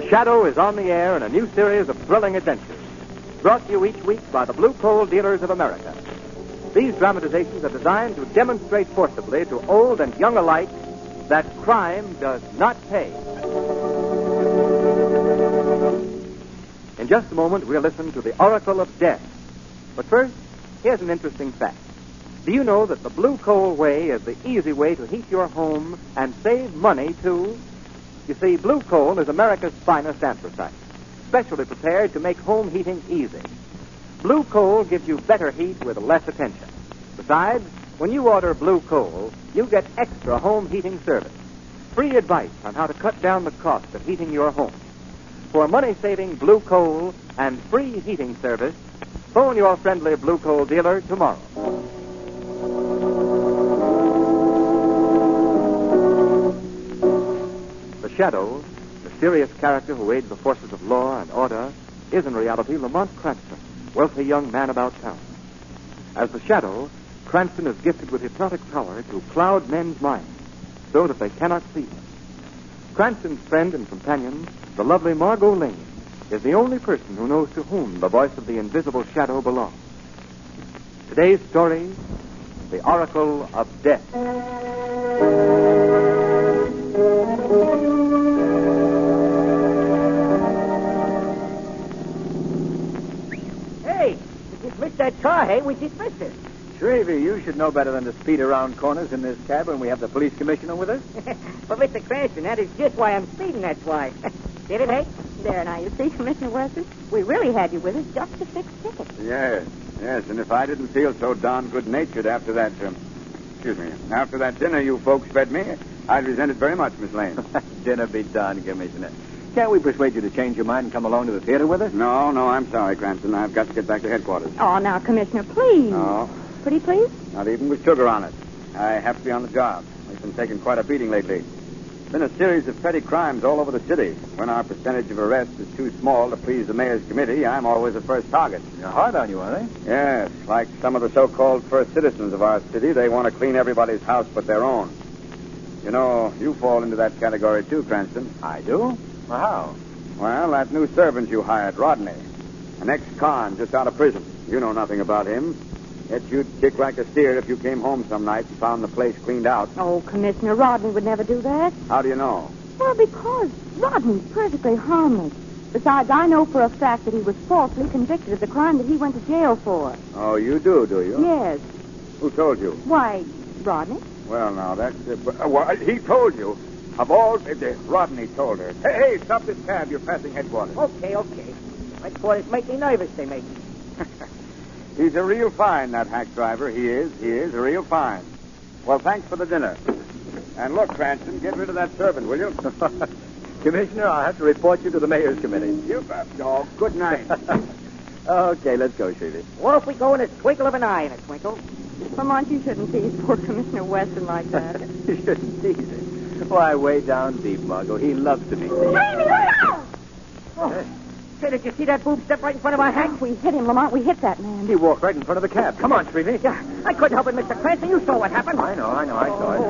Shadow is on the air in a new series of thrilling adventures, brought to you each week by the Blue Coal Dealers of America. These dramatizations are designed to demonstrate forcibly to old and young alike that crime does not pay. In just a moment, we'll listen to the Oracle of Death. But first, here's an interesting fact. Do you know that the Blue Coal way is the easy way to heat your home and save money, too? You see, Blue Coal is America's finest anthracite, specially prepared to make home heating easy. Blue Coal gives you better heat with less attention. Besides, when you order Blue Coal, you get extra home heating service, free advice on how to cut down the cost of heating your home. For money-saving Blue Coal and free heating service, phone your friendly Blue Coal dealer tomorrow. The Shadow, mysterious character who aids the forces of law and order, is in reality Lamont Cranston, wealthy young man about town. As the Shadow, Cranston is gifted with hypnotic power to cloud men's minds so that they cannot see him. Cranston's friend and companion, the lovely Margo Lane, is the only person who knows to whom the voice of the invisible Shadow belongs. Today's story, The Oracle of Death. Hey, we just missed that car, hey? We just missed it. Shrevey, you should know better than to speed around corners in this cab when we have the police commissioner with us. But, Mr. Cranston, that is just why I'm speeding, that's why. Get it, hey? There now, you see, Commissioner Weston, we really had you with us just to fix tickets. Yes, and if I didn't feel so darn good-natured after that, after that dinner you folks fed me, I'd resent it very much, Miss Lane. Dinner be done, Commissioner. Can't we persuade you to change your mind and come along to the theater with us? No, I'm sorry, Cranston. I've got to get back to headquarters. Oh, now, Commissioner, please. No. Pretty please? Not even with sugar on it. I have to be on the job. We've been taking quite a beating lately. Been a series of petty crimes all over the city. When our percentage of arrests is too small to please the mayor's committee, I'm always the first target. They're hard on you, are they? Yes, like some of the so-called first citizens of our city, they want to clean everybody's house but their own. You know, you fall into that category too, Cranston. I do? Well, how? Well, that new servant you hired, Rodney, an ex-con just out of prison. You know nothing about him. Yet you'd kick like a steer if you came home some night and found the place cleaned out. Oh, Commissioner, Rodney would never do that. How do you know? Well, because Rodney's perfectly harmless. Besides, I know for a fact that he was falsely convicted of the crime that he went to jail for. Oh, you do you? Yes. Who told you? Why, Rodney? Well, now, that's... he told you. Of all... Rodney told her. Hey, stop this cab. You're passing headquarters. Okay. Headquarters make me nervous, they make me. He's a real fine, that hack driver. He is a real fine. Well, thanks for the dinner. And look, Cranston, get rid of that servant, will you? Commissioner, I'll have to report you to the mayor's committee. You dog. Good night. Okay, let's go, Shrevey. Off we go in a twinkle of an eye in a twinkle. Lamont, you shouldn't tease poor Commissioner Weston like that. You shouldn't tease him. Why, way down deep, Margo. He loves to meet me. Say, did you see that boob step right in front of our hack? We hit him, Lamont. We hit that man. He walked right in front of the cab. Come on, Shrevey. Yeah, I couldn't help it, Mr. Cranston. You saw what happened. I know. I saw it.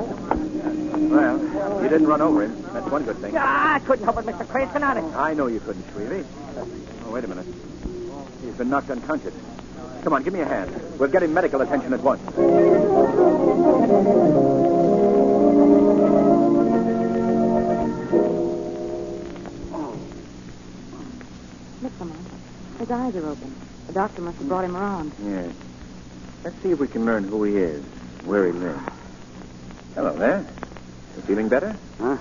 Well, you didn't run over him. That's one good thing. Yeah, I couldn't help it, Mr. Cranston, honest. I know you couldn't, Shrevey. Oh, wait a minute. He's been knocked unconscious. Come on, give me a hand. We'll get him medical attention at once. Look, Lamont. His eyes are open. The doctor must have brought him around. Yes. Let's see if we can learn who he is, where he lives. Hello there. You feeling better? Huh?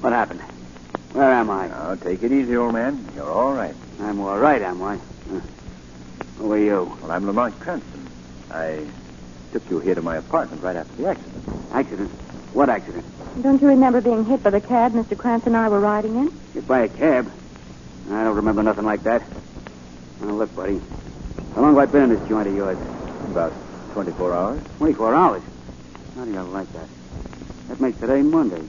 What happened? Where am I? Now, take it easy, old man. You're all right. I'm all right, am I? Who are you? Well, I'm Lamont Cranston. I took you here to my apartment right after the accident. Accident? What accident? Don't you remember being hit by the cab Mr. Cranston and I were riding in? Hit by a cab? I don't remember nothing like that. Now, look, buddy. How long have I been in this joint of yours? About 24 hours. 24 hours? How do you like that? That makes today Monday.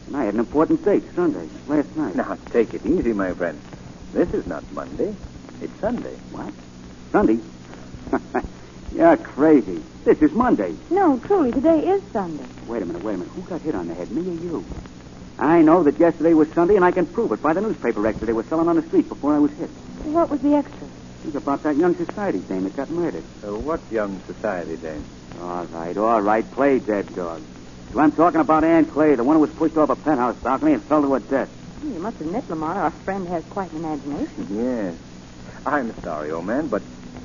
And I had an important date, Sunday, last night. Now, take it easy, my friend. This is not Monday. It's Sunday. What? Sunday? You're crazy. This is Monday. No, truly, today is Sunday. Wait a minute. Who got hit on the head, me or you? I know that yesterday was Sunday, and I can prove it by the newspaper extra they were selling on the street before I was hit. What was the extra? It was about that young society dame that got murdered. What young society dame? All right. Play dead, dog. So I'm talking about Ann Clay, the one who was pushed off a penthouse balcony and fell to her death. You must admit, Lamont, our friend has quite an imagination. Yes. I'm sorry, old man, but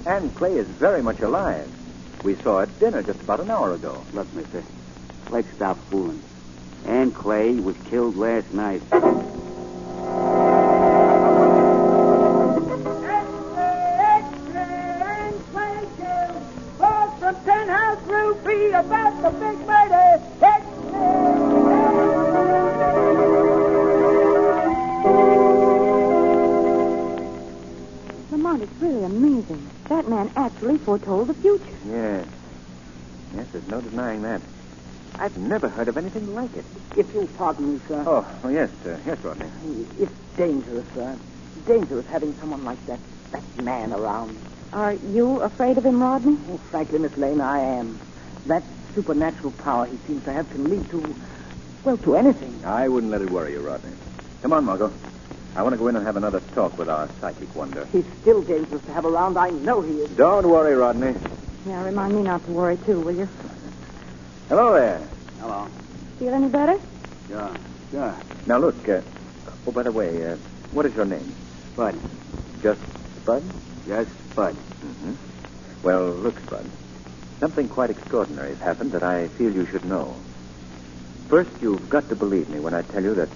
Ann Clay is very much alive. We saw her at dinner just about an hour ago. Look, mister, let's stop fooling. Ann Clay was killed last night. From penthouse roof, be about the big murder. Lamont, it's really amazing. That man actually foretold the future. Yes. Yes, there's no denying that. I've never heard of anything like it. If you'll pardon me, sir. Oh, yes, yes, Rodney. It's dangerous, sir. Dangerous having someone like that man around. Are you afraid of him, Rodney? Oh, frankly, Miss Lane, I am. That supernatural power he seems to have can lead to anything. I wouldn't let it worry you, Rodney. Come on, Margo. I want to go in and have another talk with our psychic wonder. He's still dangerous to have around. I know he is. Don't worry, Rodney. Yeah, remind me not to worry, too, will you? Hello there. Hello. Feel any better? Sure. Now, look, by the way, what is your name? Spud. Just Spud? Just Spud. Mm-hmm. Well, look, Spud. Something quite extraordinary has happened that I feel you should know. First, you've got to believe me when I tell you that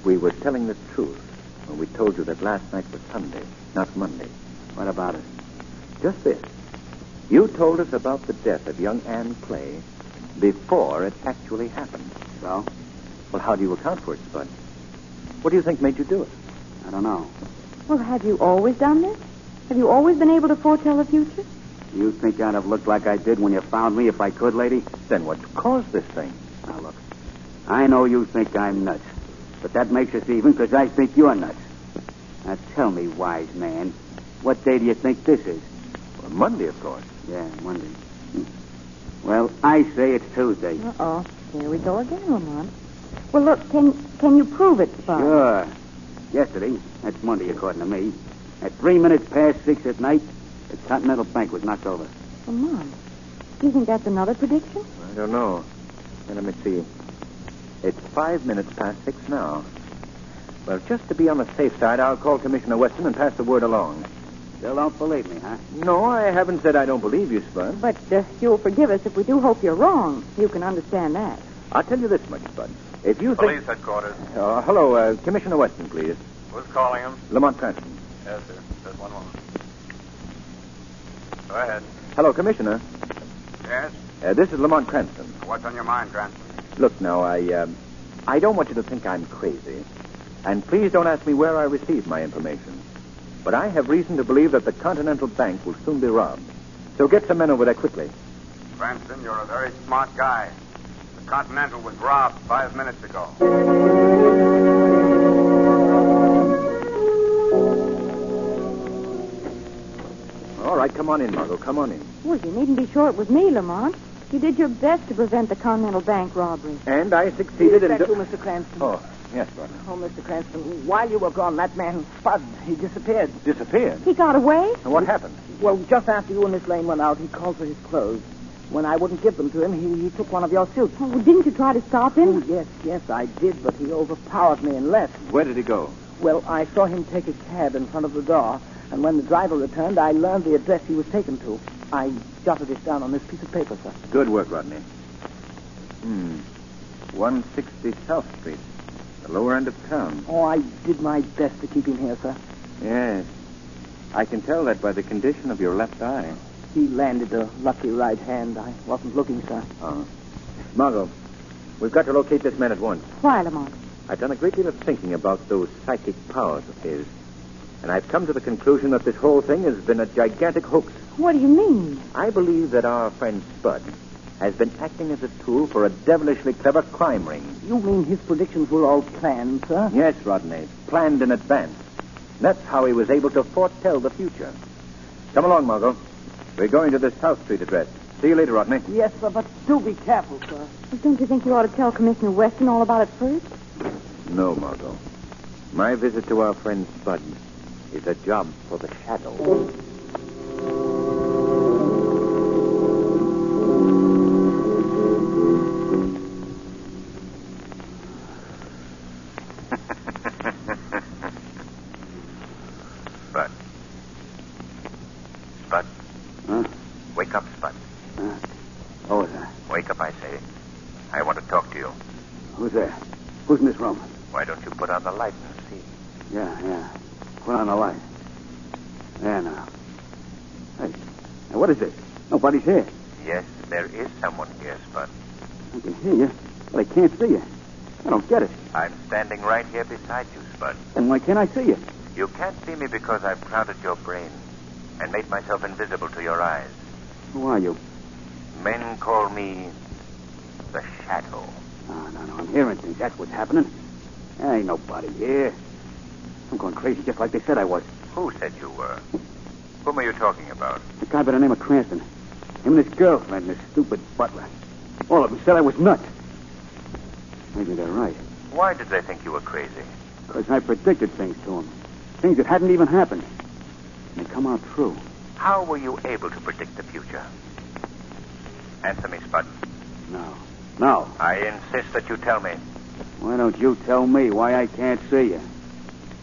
we were telling the truth when we told you that last night was Sunday, not Monday. What about it? Just this. You told us about the death of young Ann Clay before it actually happened. So? Well, how do you account for it, Spud? What do you think made you do it? I don't know. Well, have you always done this? Have you always been able to foretell the future? You think I'd have looked like I did when you found me if I could, lady? Then what caused this thing? Now, look. I know you think I'm nuts. But that makes us even because I think you're nuts. Now, tell me, wise man, what day do you think this is? Well, Monday, of course. Yeah, Monday. Well, I say it's Tuesday. Uh-oh. Here we go again, Lamont. Well, look, can you prove it, Spud? Sure. Yesterday, that's Monday according to me, at 3 minutes past 6 at night, the Continental Bank was knocked over. Lamont, do you think that's another prediction? I don't know. Let me see. It's 5 minutes past 6 now. Well, just to be on the safe side, I'll call Commissioner Weston and pass the word along. Still don't believe me, huh? No, I haven't said I don't believe you, Spud. But you'll forgive us if we do hope you're wrong. You can understand that. I'll tell you this much, Spud. If you think... Police headquarters. Hello, Commissioner Weston, please. Who's calling him? Lamont Cranston. Yes, sir. Just one moment. Go ahead. Hello, Commissioner. Yes? This is Lamont Cranston. What's on your mind, Cranston? Look, now, I don't want you to think I'm crazy. And please don't ask me where I received my information. But I have reason to believe that the Continental Bank will soon be robbed. So get some men over there quickly. Cranston, you're a very smart guy. The Continental was robbed 5 minutes ago. All right, come on in, Margo. Come on in. Well, you needn't be sure it was me, Lamont. You did your best to prevent the Continental Bank robbery. And I succeeded in... Is that you, Mr. Cranston? Oh, yes, Rodney. Oh, Mr. Cranston, while you were gone, that man, Spud, he disappeared. Disappeared? He got away? And what happened? Well, just after you and Miss Lane went out, he called for his clothes. When I wouldn't give them to him, he took one of your suits. Oh, didn't you try to stop him? Oh, yes, I did, but he overpowered me and left. Where did he go? Well, I saw him take a cab in front of the door, and when the driver returned, I learned the address he was taken to. I jotted it down on this piece of paper, sir. Good work, Rodney. 160 South Street, the lower end of town. Oh, I did my best to keep him here, sir. Yes. I can tell that by the condition of your left eye. He landed a lucky right hand. I wasn't looking, sir. Oh. Margo, we've got to locate this man at once. Why, Lamont? I've done a great deal of thinking about those psychic powers of his. And I've come to the conclusion that this whole thing has been a gigantic hoax. What do you mean? I believe that our friend Spud has been acting as a tool for a devilishly clever crime ring. You mean his predictions were all planned, sir? Yes, Rodney. Planned in advance. That's how he was able to foretell the future. Come along, Margo. We're going to the South Street address. See you later, Rodney. Yes, sir, but do be careful, sir. Well, don't you think you ought to tell Commissioner Weston all about it first? No, Margo. My visit to our friend Spud is a job for the Shadow. Spud. Huh? Wake up, Spud. What was that? Wake up, I say. I want to talk to you. Who's there? Who's in this room? Why don't you put on the light and see? Yeah. Put on the light. There now. Hey, what is this? Nobody's here. Yes, there is someone here, Spud. I can hear you, but I can't see you. I don't get it. I'm standing right here beside you, Spud. Then why can't I see you? You can't see me because I've crowded your brain and made myself invisible to your eyes. Who are you? Men call me the Shadow. No. I'm hearing things. That's what's happening. There ain't nobody here. I'm going crazy just like they said I was. Who said you were? Whom are you talking about? A guy by the name of Cranston. Him and his girlfriend, this stupid butler. All of them said I was nuts. Maybe they're right. Why did they think you were crazy? Because I predicted things to them. Things that hadn't even happened. And they come out true. How were you able to predict the future? Answer me, Spud. No. I insist that you tell me. Why don't you tell me why I can't see you?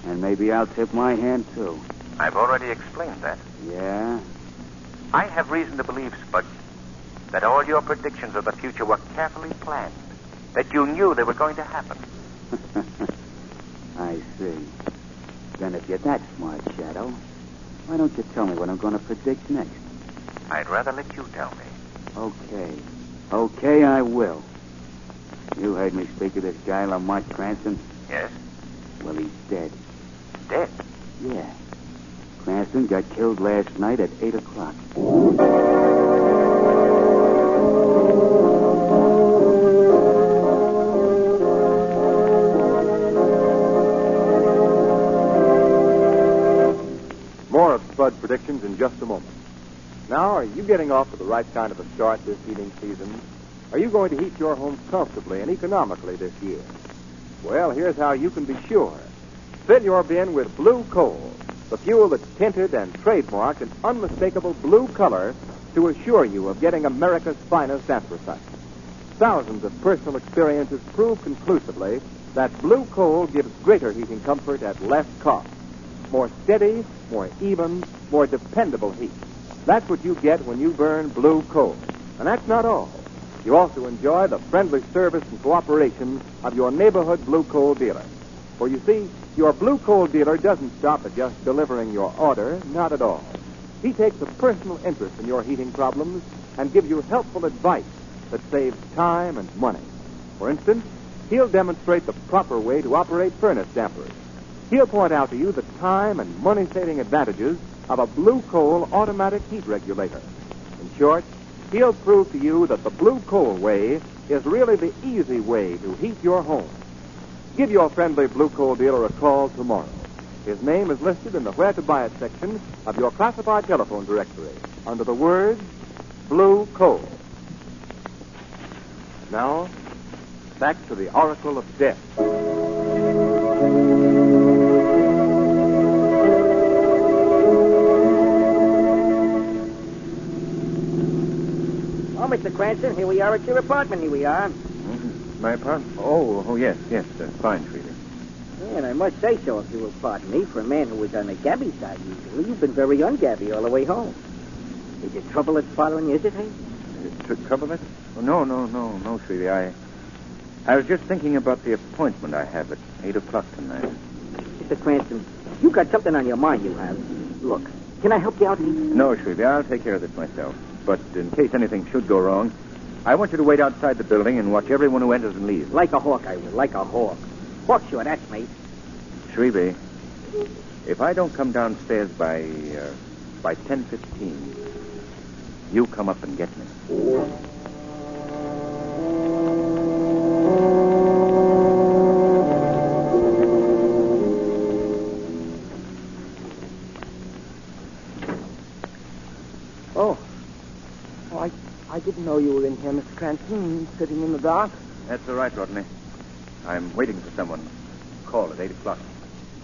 And maybe I'll tip my hand, too. I've already explained that. Yeah? I have reason to believe, Spud, that all your predictions of the future were carefully planned. That you knew they were going to happen. I see. Then if you're that smart, Shadow, why don't you tell me what I'm going to predict next? I'd rather let you tell me. Okay, I will. You heard me speak of this guy, Lamont Cranston? Yes? Well, he's dead. Dead? Yeah. Cranston got killed last night at 8 o'clock. More of Spud's predictions in just a moment. Now, are you getting off to the right kind of a start this heating season? Are you going to heat your homes comfortably and economically this year? Well, here's how you can be sure. Fill your bin with blue coal, the fuel that's tinted and trademarked an unmistakable blue color to assure you of getting America's finest anthracite. Thousands of personal experiences prove conclusively that blue coal gives greater heating comfort at less cost. More steady, more even, more dependable heat. That's what you get when you burn blue coal. And that's not all. You also enjoy the friendly service and cooperation of your neighborhood blue coal dealer. For you see, your blue coal dealer doesn't stop at just delivering your order, not at all. He takes a personal interest in your heating problems and gives you helpful advice that saves time and money. For instance, he'll demonstrate the proper way to operate furnace dampers. He'll point out to you the time and money-saving advantages of a blue coal automatic heat regulator. In short, he'll prove to you that the blue coal way is really the easy way to heat your home. Give your friendly blue coal dealer a call tomorrow. His name is listed in the Where to Buy It section of your classified telephone directory under the words Blue Coal. Now, back to the Oracle of Death. Oh, Mr. Cranston, here we are at your apartment. Here we are. My apartment? Oh, yes. Fine, Sweetie. Yeah, and I must say so, if you will pardon me, for a man who was on the Gabby side usually, you've been very un-Gabby all the way home. Is it trouble that's bothering you, is it, hey? Trouble with it? Oh, no, Sweetie. I was just thinking about the appointment I have at 8 o'clock tonight. Mr. Cranston, you got something on your mind, you have. Look, can I help you out? No, Sweetie, I'll take care of this myself. But in case anything should go wrong, I want you to wait outside the building and watch everyone who enters and leaves. Like a hawk, I will, like a hawk. Hawk, sure, that's me. Shrevey, if I don't come downstairs by 10:15, you come up and get me. I didn't know you were in here, Mr. Cranston, sitting in the dark. That's all right, Rodney. I'm waiting for someone. call at 8 o'clock.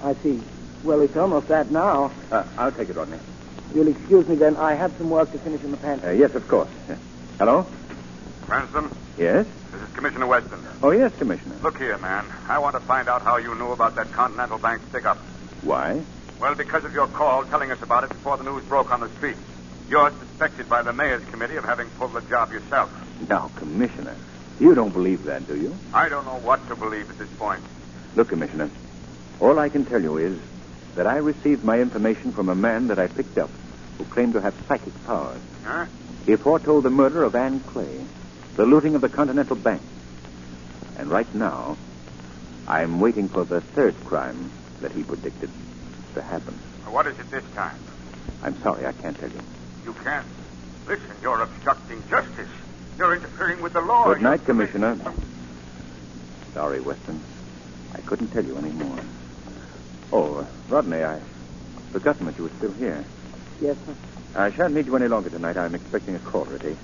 I see. Well, it's almost that now. I'll take it, Rodney. You'll excuse me then. I have some work to finish in the pantry. Yes, of course. Hello? Cranston, Yes? this is Commissioner Weston. Oh, yes, Commissioner. Look here, man. I want to find out how you knew about that Continental Bank stick-up. Why? Well, because of your call telling us about it before the news broke on the street. You're suspected by the mayor's committee of having pulled the job yourself. Now, Commissioner, you don't believe that, do you? I don't know what to believe at this point. Look, Commissioner, all I can tell you is that I received my information from a man that I picked up who claimed to have psychic powers. Huh? He foretold the murder of Anne Clay, the looting of the Continental Bank. And right now, I'm waiting for the third crime that he predicted to happen. What is it this time? I'm sorry, I can't tell you. You can't. Listen, you're obstructing justice. You're interfering with the law. Good night, Commissioner. Sorry, Weston. I couldn't tell you any more. Oh, Rodney, I'd forgotten that you were still here. Yes, sir. I shan't need you any longer tonight. I'm expecting a caller at 8.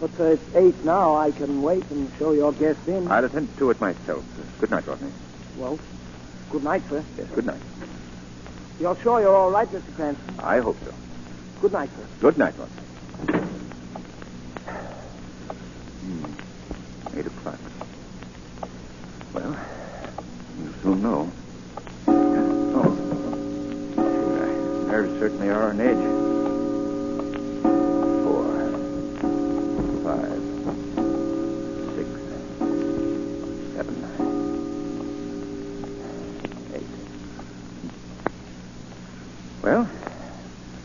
But, sir, it's 8 now. I can wait and show your guest in. I'll attend to it myself. Good night, Rodney. Well, good night, sir. Yes, good night. You're sure you're all right, Mr. Cranston? I hope so. Good night, sir. Good night, Rodney. 8 o'clock. Well, you'll soon know. Oh. Nerves certainly are on edge. 4, 5, 6, 7, 8. Well,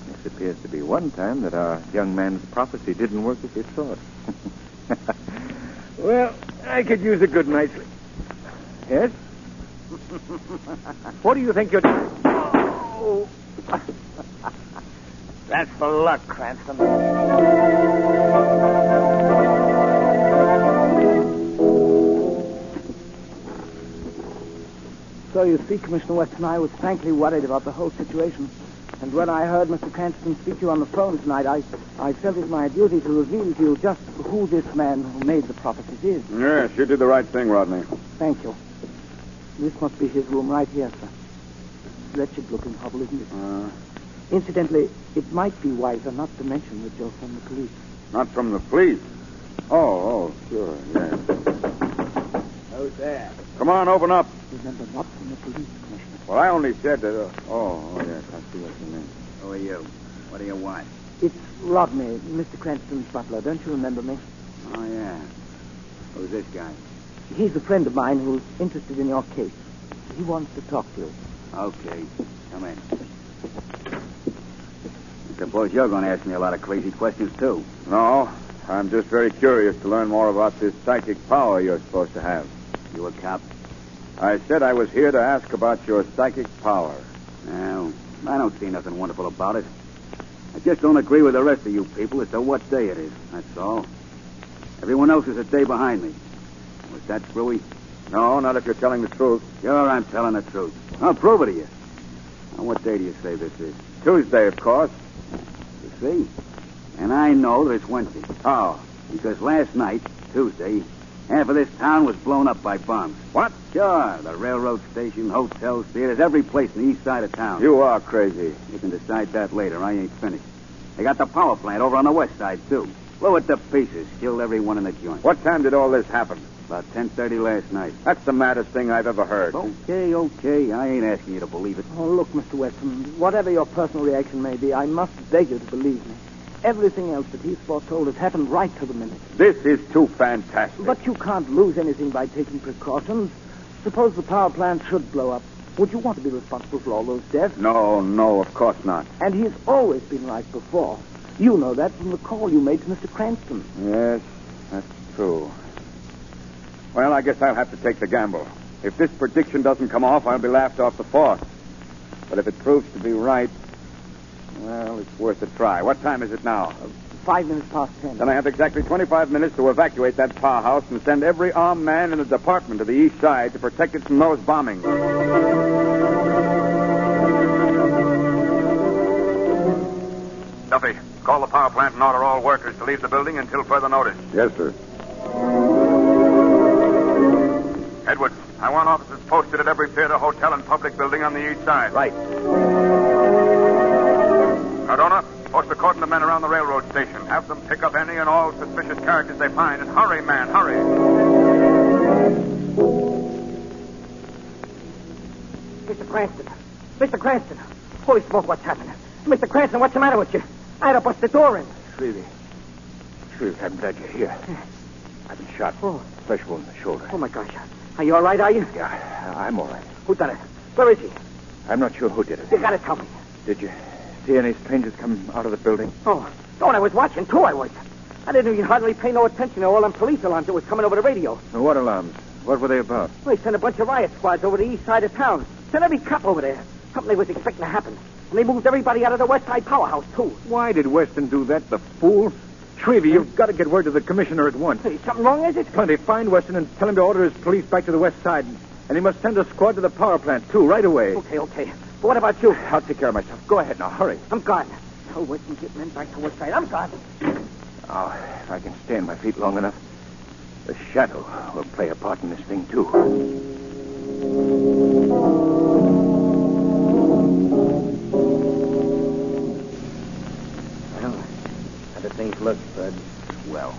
this appears to be one time that our young man's prophecy didn't work as he thought. Well, I could use a good night's sleep. Yes? What do you think you're doing? Oh. That's for luck, Cranston. So you see, Commissioner Weston, I was frankly worried about the whole situation. And when I heard Mr. Cranston speak to you on the phone tonight, I felt it my duty to reveal to you just who this man who made the prophecies is. Yes, you did the right thing, Rodney. Thank you. This must be his room right here, sir. Wretched-looking hovel, isn't it? Incidentally, it might be wiser not to mention that you're from the police. Not from the police? Oh, sure, yes. Who's there? Come on, open up. Remember, not from the police, Commissioner. Well, I only said that... yes, I see what you mean. Who are you? What do you want? It's Rodney, Mr. Cranston's butler. Don't you remember me? Oh, yeah. Who's this guy? He's a friend of mine who's interested in your case. He wants to talk to you. Okay. Come in. I suppose you're going to ask me a lot of crazy questions, too. No, I'm just very curious to learn more about this psychic power you're supposed to have. You a cop? I said I was here to ask about your psychic power. Well, I don't see nothing wonderful about it. I just don't agree with the rest of you people as to what day it is. That's all. Everyone else is a day behind me. Was that screwy? No, not if you're telling the truth. Sure, I'm telling the truth. I'll prove it to you. Now, what day do you say this is? Tuesday, of course. You see? And I know that it's Wednesday. How? Because last night, Tuesday, half of this town was blown up by bombs. What? Sure. The railroad station, hotels, theaters, every place in the east side of town. You are crazy. You can decide that later. I ain't finished. They got the power plant over on the west side, too. Blew it to pieces. Killed everyone in the joint. What time did all this happen? About 10:30 last night. That's the maddest thing I've ever heard. Okay. I ain't asking you to believe it. Oh, look, Mr. Weston, whatever your personal reaction may be, I must beg you to believe me. Everything else that he's foretold has happened right to the minute. This is too fantastic. But you can't lose anything by taking precautions. Suppose the power plant should blow up. Would you want to be responsible for all those deaths? No, of course not. And he's always been right before. You know that from the call you made to Mr. Cranston. Yes, that's true. Well, I guess I'll have to take the gamble. If this prediction doesn't come off, I'll be laughed off the force. But if it proves to be right, well, it's worth a try. What time is it now? 5 minutes past 10. Then I have exactly 25 minutes to evacuate that powerhouse and send every armed man in the department to the east side to protect it from those bombings. Duffy, call the power plant and order all workers to leave the building until further notice. Yes, sir. Edwards, I want officers posted at every theater, hotel, and public building on the east side. Right. Cardona, post a cordon of men around the railroad station. Have them pick up any and all suspicious characters they find. And hurry, man, hurry. Mr. Cranston. Mr. Cranston. Holy smoke, what's happening? Mr. Cranston, what's the matter with you? I had to bust the door in. Really, I'm glad you're here. I've been shot. Oh. Flesh wound in the shoulder. Oh, my gosh. Are you all right, are you? Yeah, I'm all right. Who done it? Where is he? I'm not sure who did it. You gotta tell me. Did you see any strangers come out of the building? Oh, I was watching, too, I was. I didn't even hardly pay no attention to all them police alarms that was coming over the radio. What alarms? What were they about? Well, they sent a bunch of riot squads over the east side of town. Sent every cop over there. Something they was expecting to happen. And they moved everybody out of the west side powerhouse, too. Why did Weston do that, the fool? Shrevey, you've got to get word to the commissioner at once. Hey, something wrong, is it? Plenty. Find Weston and tell him to order his police back to the west side. And he must send a squad to the power plant, too, right away. Okay. But what about you? I'll take care of myself. Go ahead now. Hurry. I'm gone. Tell Weston to get men back to west side. I'm gone. Oh, if I can stay on my feet long enough, the shadow will play a part in this thing, too. Well, how do things look, Bud? Well,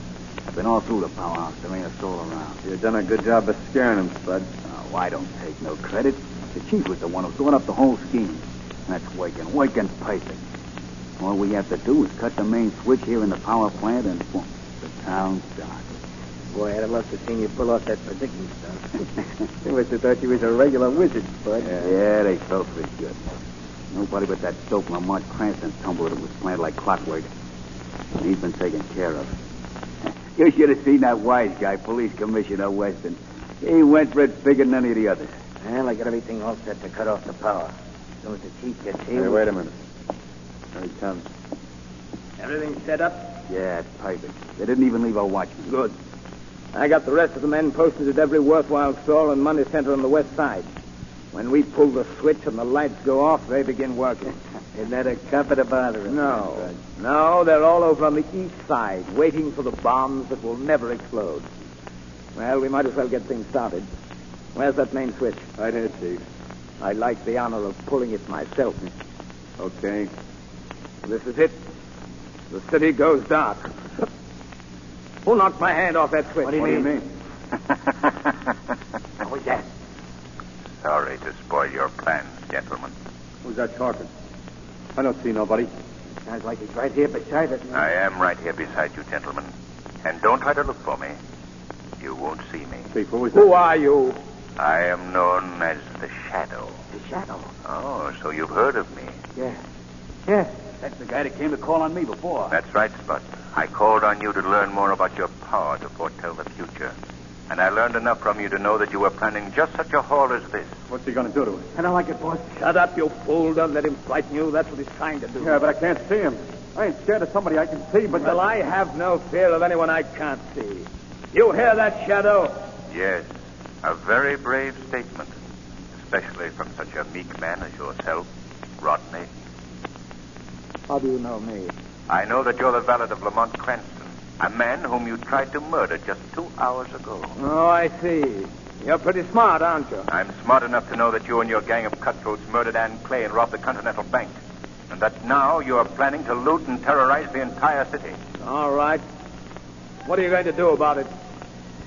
I've been all through the powerhouse. There ain't a soul around. You've done a good job of scaring them, Spud. Oh, I don't take no credit. The chief was the one who thought up the whole scheme. That's working perfect. All we have to do is cut the main switch here in the power plant and boom, the town's dark. Boy, I'd have loved to seen you pull off that predicting stuff. They must have thought you was a regular wizard, Spud. Yeah, they felt pretty good. Nobody but that dope Lamont Cranston tumbler that was planned like clockwork. And he's been taken care of. You should have seen that wise guy, Police Commissioner Weston. He went for it bigger than any of the others. Well, I got everything all set to cut off the power. As soon as the chief gets here... Hey, wait a minute. Here he comes. Everything set up? Yeah, it's perfect. They didn't even leave a watchman. Good. I got the rest of the men posted at every worthwhile store and money center on the west side. When we pull the switch and the lights go off, they begin working. Isn't that a comfort to bother us? No, they're all over on the east side, waiting for the bombs that will never explode. Well, we might as well get things started. Where's that main switch? Right here, Chief. I'd like the honor of pulling it myself. Okay. This is it. The city goes dark. Who knocked my hand off that switch? What do you mean? What was that? Sorry to spoil your plans, gentlemen. Who's that talking? I don't see nobody. Sounds like he's right here beside us. I am right here beside you, gentlemen. And don't try to look for me. You won't see me. Chief, who is that? Who are you? I am known as the Shadow. The Shadow. Oh, so you've heard of me. Yeah. That's the guy that came to call on me before. That's right, Spud. I called on you to learn more about your power to foretell the future. And I learned enough from you to know that you were planning just such a haul as this. What's he going to do to us? I don't like it, boss. Shut up, you fool. Don't let him frighten you. That's what he's trying to do. Yeah, but I can't see him. I ain't scared of somebody I can see, but... Well, I have no fear of anyone I can't see. You hear that, Shadow? Yes, a very brave statement. Especially from such a meek man as yourself, Rodney. How do you know me? I know that you're the valet of Lamont Cranston, a man whom you tried to murder just 2 hours ago. Oh, I see. You're pretty smart, aren't you? I'm smart enough to know that you and your gang of cutthroats murdered Ann Clay and robbed the Continental Bank. And that now you are planning to loot and terrorize the entire city. All right. What are you going to do about it?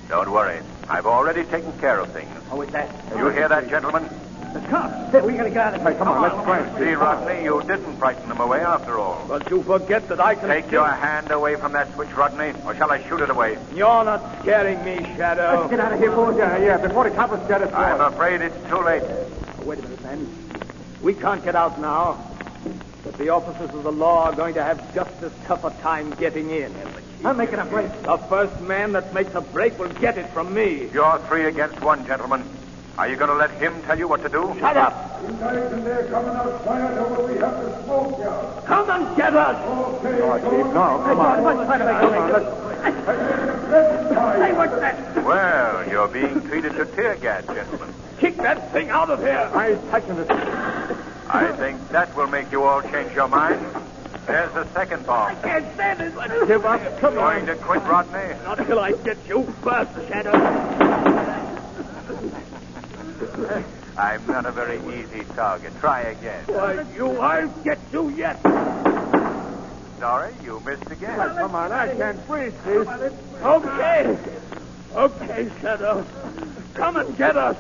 Don't worry. I've already taken care of things. Oh, is that? You hear that, gentlemen? The cops. We're going to get out of here. Come on, let's try. See, Rodney, you didn't frighten them away after all. But you forget that I can... Take your hand away from that switch, Rodney, or shall I shoot it away? You're not scaring me, Shadow. Let's get out of here, boys. Yeah, before the cops get us. I'm afraid it's too late. Oh, wait a minute, men. We can't get out now. But the officers of the law are going to have just as tough a time getting in. I'm making a break. The first man that makes a break will get it from me. You're 3 against 1, gentlemen. Are you going to let him tell you what to do? Shut up! You guys in there coming outside over we have to smoke you. Come and get us! Okay. Oh, Chief, no, come on. Say what's that? Well, you're being treated to tear gas, gentlemen. Kick that thing out of here! I ain't touching this. I think that will make you all change your mind. There's the second bomb. Can't stand it. Let's Give up. Come Going on. to quit, Rodney? Not till I get you first, Shadow. I'm not a very easy target. Try again. Why, I'll get you yet. Sorry, you missed again. Well, come on, I can't breathe, Steve. Okay. Okay, Shadow. Come and get us.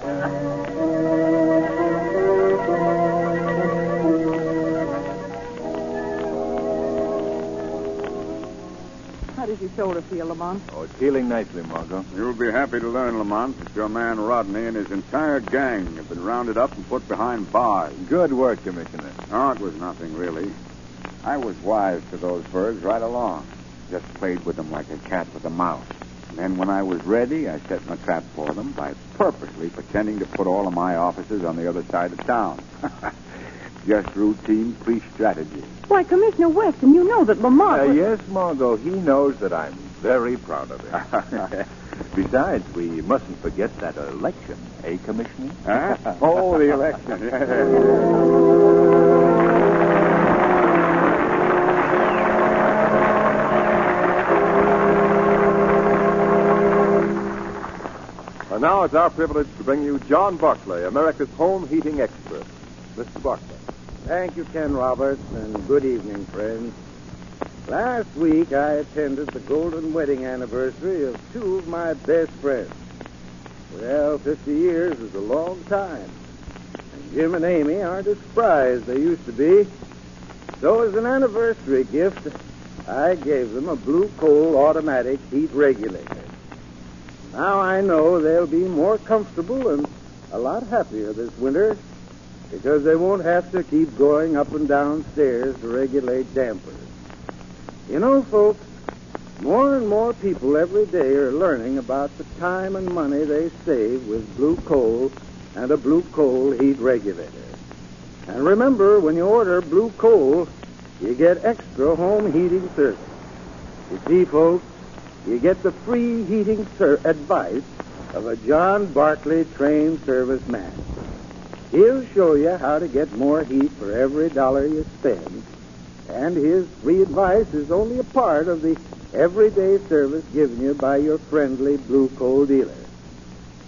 How does your shoulder feel, Lamont? Oh, it's healing nicely, Margo. You'll be happy to learn, Lamont, that your man Rodney and his entire gang have been rounded up and put behind bars. Good work, Commissioner. Oh, it was nothing, really. I was wise to those birds right along. Just played with them like a cat with a mouse. And then when I was ready, I set my trap for them by purposely pretending to put all of my officers on the other side of town. Just routine police strategy. Why, Commissioner Weston, you know that Lamont... Yes, Margo, he knows that I'm very proud of him. Besides, we mustn't forget that election, eh, Commissioner? Huh? Oh, the election. And now it's our privilege to bring you John Barclay, America's home heating expert. Mr. Barclay. Thank you, Ken Roberts, and good evening, friends. Last week, I attended the golden wedding anniversary of two of my best friends. Well, 50 years is a long time. And Jim and Amy aren't as spry as they used to be. So as an anniversary gift, I gave them a blue coal automatic heat regulator. Now I know they'll be more comfortable and a lot happier this winter because they won't have to keep going up and down stairs to regulate dampers. You know, folks, more and more people every day are learning about the time and money they save with blue coal and a blue coal heat regulator. And remember, when you order blue coal, you get extra home heating service. You see, folks, you get the free heating advice of a John Barclay trained serviceman. He'll show you how to get more heat for every dollar you spend, and his free advice is only a part of the everyday service given you by your friendly blue coal dealer.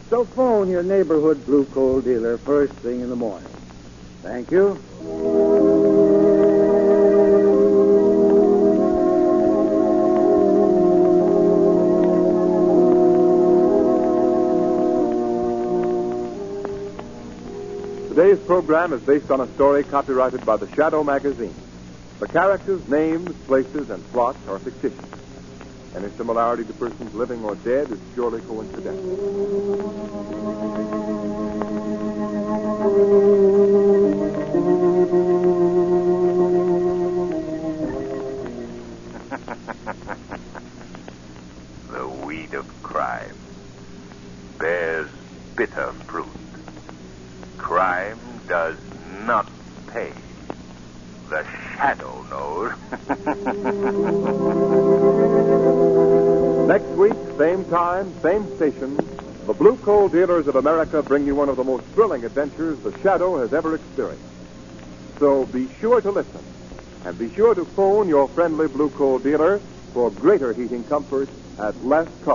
So phone your neighborhood blue coal dealer first thing in the morning. Thank you. Today's program is based on a story copyrighted by the Shadow magazine. The characters, names, places, and plots are fictitious. Any similarity to persons living or dead is purely coincidental. The weed of crime bears bitter fruit. Crime does not pay. The Shadow knows. Next week, same time, same station, the Blue Coal Dealers of America bring you one of the most thrilling adventures the Shadow has ever experienced. So be sure to listen, and be sure to phone your friendly Blue Coal dealer for greater heating comfort at less cost.